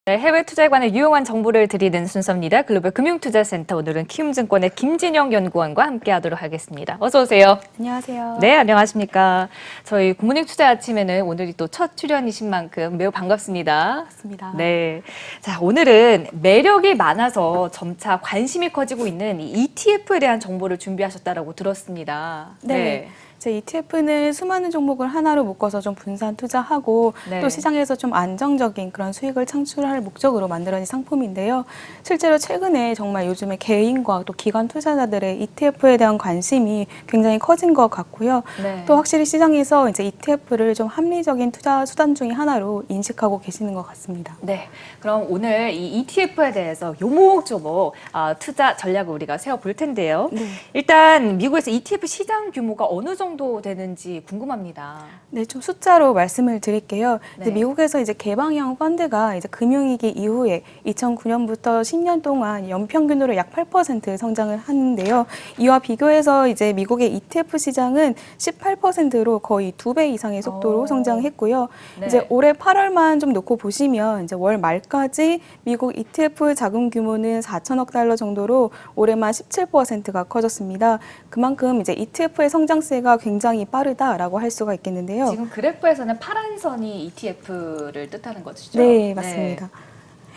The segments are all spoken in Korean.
네, 해외 투자에 관한 유용한 정보를 드리는 순서입니다. 글로벌 금융투자센터 오늘은 키움증권의 김진영 연구원과 함께하도록 하겠습니다. 어서 오세요. 안녕하세요. 네, 안녕하십니까. 저희 굿모닝 투자 아침에는 오늘이 또 첫 출연이신 만큼 매우 반갑습니다. 맞습니다. 네, 자 오늘은 매력이 많아서 점차 관심이 커지고 있는 이 ETF에 대한 정보를 준비하셨다라고 들었습니다. 네. 제 ETF는 수많은 종목을 하나로 묶어서 좀 분산 투자하고 네. 또 시장에서 좀 안정적인 그런 수익을 창출할 목적으로 만들어진 상품인데요. 실제로 최근에 정말 요즘에 개인과 또 기관 투자자들의 ETF에 대한 관심이 굉장히 커진 것 같고요. 네. 또 확실히 시장에서 이제 ETF를 좀 합리적인 투자 수단 중에 하나로 인식하고 계시는 것 같습니다. 네, 그럼 오늘 이 ETF에 대해서 요목조목 투자 전략을 우리가 세워볼 텐데요. 네. 일단 미국에서 ETF 시장 규모가 어느 정도 되는지 궁금합니다. 네, 좀 숫자로 말씀을 드릴게요. 네. 이제 미국에서 이제 개방형 펀드가 이제 금융위기 이후에 2009년부터 10년 동안 연평균으로 약 8% 성장을 하는데요. 이와 비교해서 이제 미국의 ETF 시장은 18%로 거의 2배 이상의 속도로 성장했고요. 네. 이제 올해 8월만 좀 놓고 보시면 이제 월 말까지 미국 ETF 자금 규모는 4천억 달러 정도로 올해만 17%가 커졌습니다. 그만큼 이제 ETF의 성장세가 굉장히 빠르다라고 할 수가 있겠는데요. 지금 그래프에서는 파란 선이 ETF를 뜻하는 것이죠? 네, 맞습니다.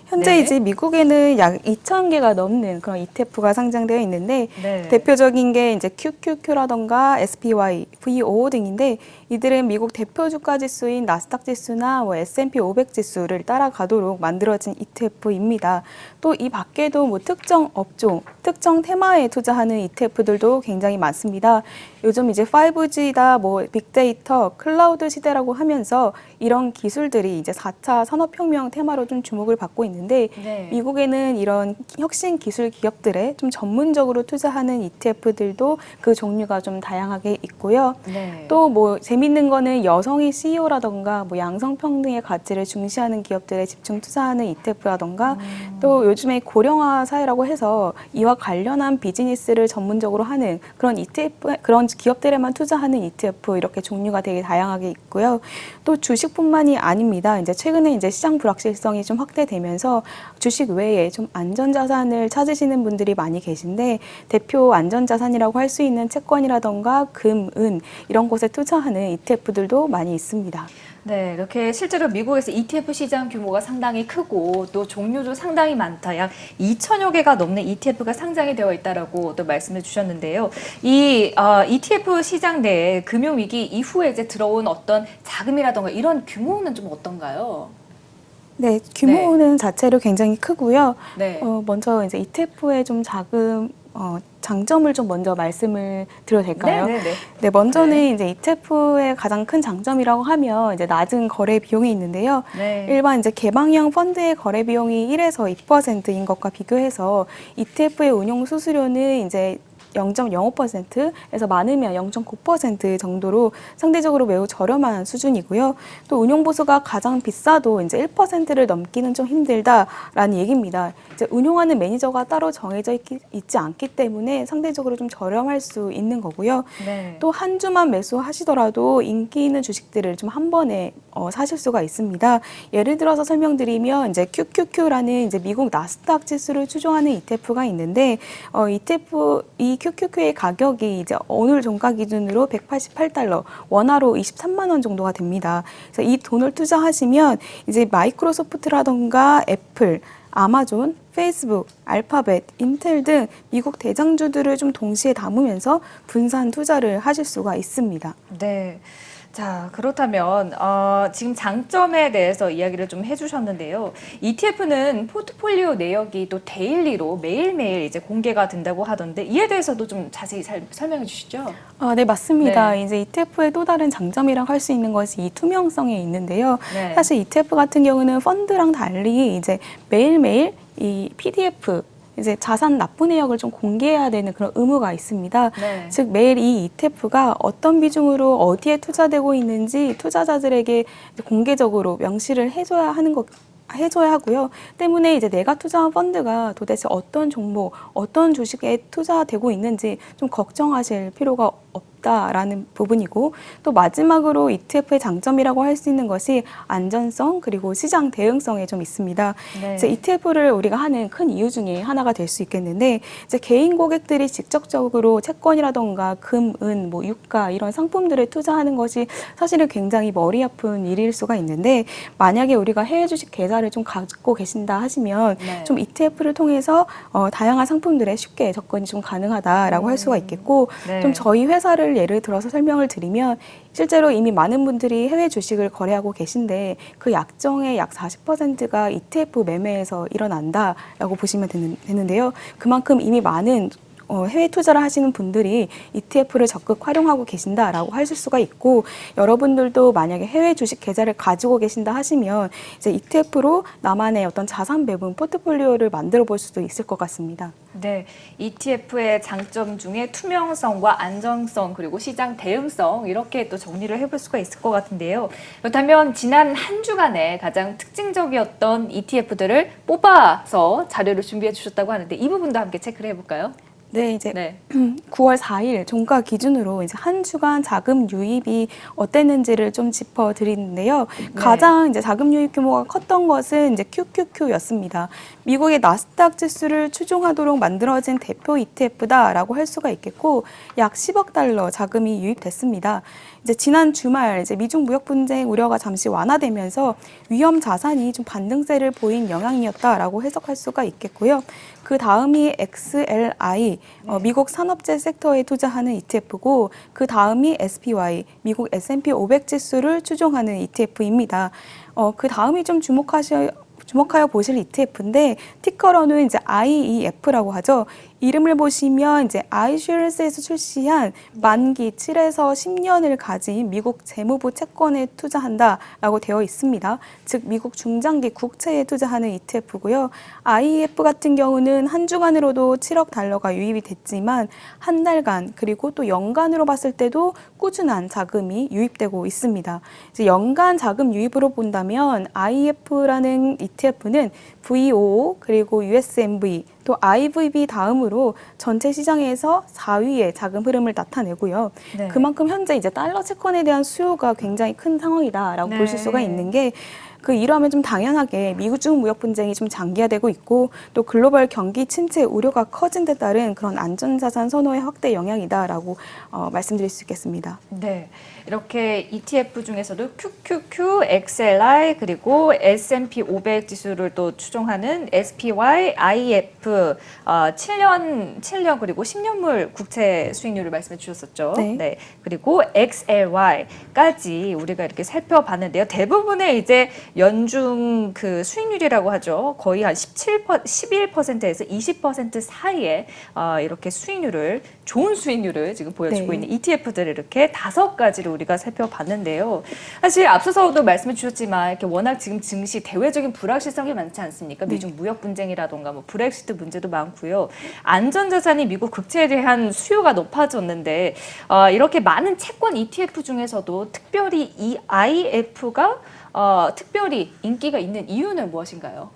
현재 네. 이제 미국에는 약 2,000개가 넘는 그런 ETF가 상장되어 있는데 네. 대표적인 게 이제 QQQ라던가 SPY, VO 등인데 이들은 미국 대표 주가 지수인 나스닥 지수나 S&P 500 지수를 따라가도록 만들어진 ETF입니다. 또 이 밖에도 특정 업종, 특정 테마에 투자하는 ETF들도 굉장히 많습니다. 요즘 이제 5G다, 빅데이터, 클라우드 시대라고 하면서 이런 기술들이 이제 4차 산업혁명 테마로 좀 주목을 받고 있는데 네. 미국에는 이런 혁신 기술 기업들에 좀 전문적으로 투자하는 ETF들도 그 종류가 좀 다양하게 있고요. 네. 또 재밌는 거는 여성이 CEO라던가 양성평등의 가치를 중시하는 기업들에 집중 투자하는 ETF라던가 또 요즘에 고령화 사회라고 해서 이와 관련한 비즈니스를 전문적으로 하는 그런 ETF, 그런 기업들에만 투자하는 ETF 이렇게 종류가 되게 다양하게 있고요. 또 주식뿐만이 아닙니다. 이제 최근에 이제 시장 불확실성이 좀 확대되면서 주식 외에 좀 안전자산을 찾으시는 분들이 많이 계신데 대표 안전자산이라고 할 수 있는 채권이라던가 금, 은 이런 곳에 투자하는 ETF들도 많이 있습니다. 네, 이렇게 실제로 미국에서 ETF 시장 규모가 상당히 크고 또 종류도 상당히 많다. 약 2천여 개가 넘는 ETF가 상장이 되어 있다라고 또 말씀해 주셨는데요. 이 ETF 시장 내에 금융위기 이후에 이제 들어온 어떤 자금이라던가 이런 규모는 좀 어떤가요? 네, 규모는 자체로 굉장히 크고요. 네. 먼저 이제 ETF의 좀 자금 장점을 좀 먼저 말씀을 드려도 될까요? 네, 먼저는 이제 ETF의 가장 큰 장점이라고 하면 이제 낮은 거래 비용이 있는데요. 네. 일반 이제 개방형 펀드의 거래 비용이 1에서 2%인 것과 비교해서 ETF의 운용 수수료는 이제 0.05%에서 많으면 0.9% 정도로 상대적으로 매우 저렴한 수준이고요. 또 운용 보수가 가장 비싸도 이제 1%를 넘기는 좀 힘들다라는 얘기입니다. 이제 운용하는 매니저가 따로 정해져 있지 않기 때문에 상대적으로 좀 저렴할 수 있는 거고요. 네. 또 한 주만 매수하시더라도 인기 있는 주식들을 좀 한 번에 사실 수가 있습니다. 예를 들어서 설명드리면 이제 QQQ라는 이제 미국 나스닥 지수를 추종하는 ETF가 있는데 이 QQQ의 가격이 이제 오늘 종가 기준으로 188달러, 원화로 23만 원 정도가 됩니다. 그래서 이 돈을 투자하시면 이제 마이크로소프트라던가 애플, 아마존, 페이스북, 알파벳, 인텔 등 미국 대장주들을 좀 동시에 담으면서 분산 투자를 하실 수가 있습니다. 네. 자, 그렇다면 지금 장점에 대해서 이야기를 좀 해주셨는데요. ETF는 포트폴리오 내역이 또 데일리로 매일매일 이제 공개가 된다고 하던데 이에 대해서도 좀 자세히 설명해 주시죠. 네, 맞습니다. 네. 이제 ETF의 또 다른 장점이라고 할 수 있는 것이 이 투명성에 있는데요. 네. 사실 ETF 같은 경우는 펀드랑 달리 이제 매일매일 이 PDF 이제 자산 납부 내역을 좀 공개해야 되는 그런 의무가 있습니다. 네. 즉 매일 이 ETF가 어떤 비중으로 어디에 투자되고 있는지 투자자들에게 공개적으로 명시를 해줘야 하고요. 때문에 이제 내가 투자한 펀드가 도대체 어떤 종목, 어떤 주식에 투자되고 있는지 좀 걱정하실 필요가 높다라는 부분이고 또 마지막으로 ETF의 장점이라고 할 수 있는 것이 안전성 그리고 시장 대응성에 좀 있습니다. 네. 이제 ETF를 우리가 하는 큰 이유 중에 하나가 될 수 있겠는데 이제 개인 고객들이 직접적으로 채권이라던가 금, 은, 뭐 유가 이런 상품들에 투자하는 것이 사실은 굉장히 머리 아픈 일일 수가 있는데 만약에 우리가 해외 주식 계좌를 좀 갖고 계신다 하시면 네. 좀 ETF를 통해서 다양한 상품들에 쉽게 접근이 좀 가능하다라고 할 수가 있겠고 네. 좀 저희 회사를 예를 들어서 설명을 드리면 실제로 이미 많은 분들이 해외 주식을 거래하고 계신데 그 약정의 약 40%가 ETF 매매에서 일어난다라고 보시면 되는데요. 그만큼 이미 많은 해외 투자를 하시는 분들이 ETF를 적극 활용하고 계신다라고 하실 수가 있고 여러분들도 만약에 해외 주식 계좌를 가지고 계신다 하시면 이제 ETF로 나만의 어떤 자산 배분 포트폴리오를 만들어 볼 수도 있을 것 같습니다. 네, ETF의 장점 중에 투명성과 안정성 그리고 시장 대응성 이렇게 또 정리를 해볼 수가 있을 것 같은데요. 그렇다면 지난 한 주간에 가장 특징적이었던 ETF들을 뽑아서 자료를 준비해 주셨다고 하는데 이 부분도 함께 체크를 해볼까요? 네, 이제 네. 9월 4일 종가 기준으로 이제 한 주간 자금 유입이 어땠는지를 좀 짚어드리는데요. 가장 이제 자금 유입 규모가 컸던 것은 이제 QQQ였습니다. 미국의 나스닥 지수를 추종하도록 만들어진 대표 ETF다라고 할 수가 있겠고 약 10억 달러 자금이 유입됐습니다. 이제 지난 주말 이제 미중 무역 분쟁 우려가 잠시 완화되면서 위험 자산이 좀 반등세를 보인 영향이었다라고 해석할 수가 있겠고요. 그 다음이 XLI, 미국 산업재 섹터에 투자하는 ETF고 그 다음이 SPY, 미국 S&P 500 지수를 추종하는 ETF입니다. 그 다음이 좀 주목하여 보실 ETF인데 티커로는 이제 IEF라고 하죠. 이름을 보시면 이제 iShares에서 출시한 만기 7에서 10년을 가진 미국 재무부 채권에 투자한다라고 되어 있습니다. 즉 미국 중장기 국채에 투자하는 ETF고요. IEF 같은 경우는 한 주간으로도 7억 달러가 유입이 됐지만 한 달간 그리고 또 연간으로 봤을 때도 꾸준한 자금이 유입되고 있습니다. 이제 연간 자금 유입으로 본다면 IEF라는 ETF는 VOO 그리고 USMV 또 IVB 다음으로 전체 시장에서 4위의 자금 흐름을 나타내고요. 네. 그만큼 현재 이제 달러 채권에 대한 수요가 굉장히 큰 상황이다라고 네. 보실 수가 있는 게 이러면 좀 당연하게 미중 무역 분쟁이 좀 장기화되고 있고 또 글로벌 경기 침체 우려가 커진 데 따른 그런 안전자산 선호의 확대 영향이다라고 말씀드릴 수 있겠습니다. 네, 이렇게 ETF 중에서도 QQQ, XLI 그리고 S&P 500 지수를 또 추종하는 SPY, IF 7년 그리고 10년물 국채 수익률을 말씀해 주셨었죠. 네. 그리고 XLY까지 우리가 이렇게 살펴봤는데요. 대부분의 이제 연중 그 수익률이라고 하죠. 거의 한 11%에서 20% 사이에 이렇게 좋은 수익률을 지금 보여주고 네. 있는 ETF들을 이렇게 5가지를 우리가 살펴봤는데요. 사실 앞서서도 말씀해 주셨지만 이렇게 워낙 지금 증시 대외적인 불확실성이 많지 않습니까? 미중 무역 분쟁이라던가 뭐 브렉시트 문제도 많고요. 안전자산이 미국 국채에 대한 수요가 높아졌는데 이렇게 많은 채권 ETF 중에서도 특별히 이 IF가 특별히 인기가 있는 이유는 무엇인가요?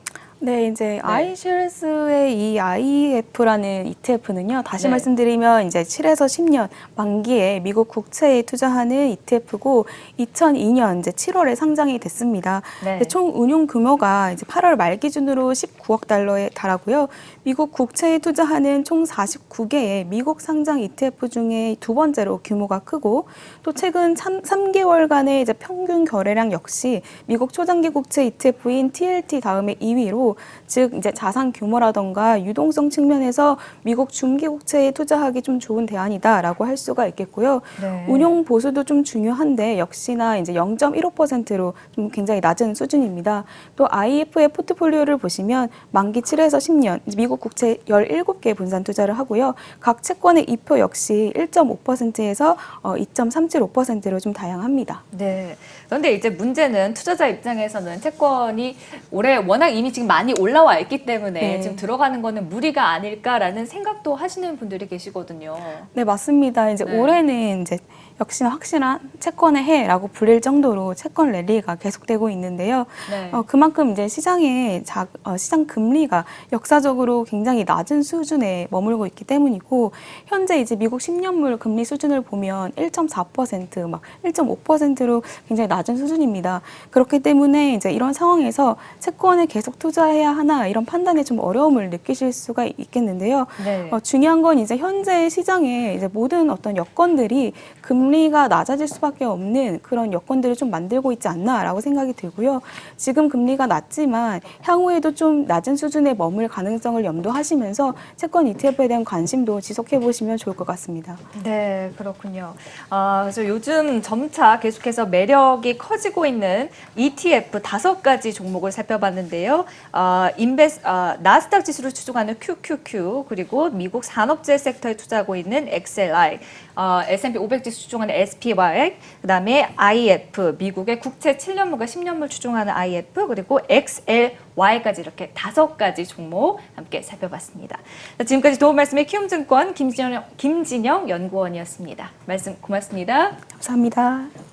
네, 이제 iShares의 이 IEF라는 ETF는요. 다시 말씀드리면 이제 7에서 10년 만기에 미국 국채에 투자하는 ETF고 2002년 이제 7월에 상장이 됐습니다. 네. 총 운용 규모가 이제 8월 말 기준으로 19억 달러에 달하고요. 미국 국채에 투자하는 총 49개의 미국 상장 ETF 중에 두 번째로 규모가 크고 또 최근 3개월간의 이제 평균 거래량 역시 미국 초장기 국채 ETF인 TLT 다음에 2위로 즉 이제 자산 규모라던가 유동성 측면에서 미국 중기 국채에 투자하기 좀 좋은 대안이다라고 할 수가 있겠고요. 네. 운용 보수도 좀 중요한데 역시나 이제 0.15%로 좀 굉장히 낮은 수준입니다. 또 IEF의 포트폴리오를 보시면 만기 7에서 10년 미국 국채 17개 분산 투자를 하고요. 각 채권의 이표 역시 1.5%에서 2.375%로 좀 다양합니다. 네. 그런데 이제 문제는 투자자 입장에서는 채권이 올해 워낙 이미 지금 많이 올라와 있기 때문에 네. 지금 들어가는 거는 무리가 아닐까라는 생각도 하시는 분들이 계시거든요. 네, 맞습니다. 이제 네. 올해는 이제 역시나 확실한 채권의 해라고 불릴 정도로 채권 랠리가 계속되고 있는데요. 네. 그만큼 이제 시장의 시장 금리가 역사적으로 굉장히 낮은 수준에 머물고 있기 때문이고 현재 이제 미국 10년물 금리 수준을 보면 1.4%, 막 1.5%로 굉장히 낮은 수준입니다. 그렇기 때문에 이제 이런 상황에서 채권에 계속 투자해야 하나 이런 판단에 좀 어려움을 느끼실 수가 있겠는데요. 네. 중요한 건 이제 현재 시장에 이제 모든 어떤 여건들이 금리가 낮아질 수밖에 없는 그런 여건들을 좀 만들고 있지 않나라고 생각이 들고요. 지금 금리가 낮지만 향후에도 좀 낮은 수준에 머물 가능성을 염두하시면서 채권 ETF에 대한 관심도 지속해 보시면 좋을 것 같습니다. 네, 그렇군요. 그래서 요즘 점차 계속해서 매력이 커지고 있는 ETF 5가지 종목을 살펴봤는데요. 나스닥 지수를 추종하는 QQQ, 그리고 미국 산업재 섹터에 투자하고 있는 XLI, S&P 500 지수 추종하는 SPY, 그다음에 IF, 미국의 국채 7년물과 10년물 추종하는 IF, 그리고 XLY까지 이렇게 5가지 종목 함께 살펴봤습니다. 지금까지 도움 말씀의 키움증권 김진영 연구원이었습니다. 말씀 고맙습니다. 감사합니다.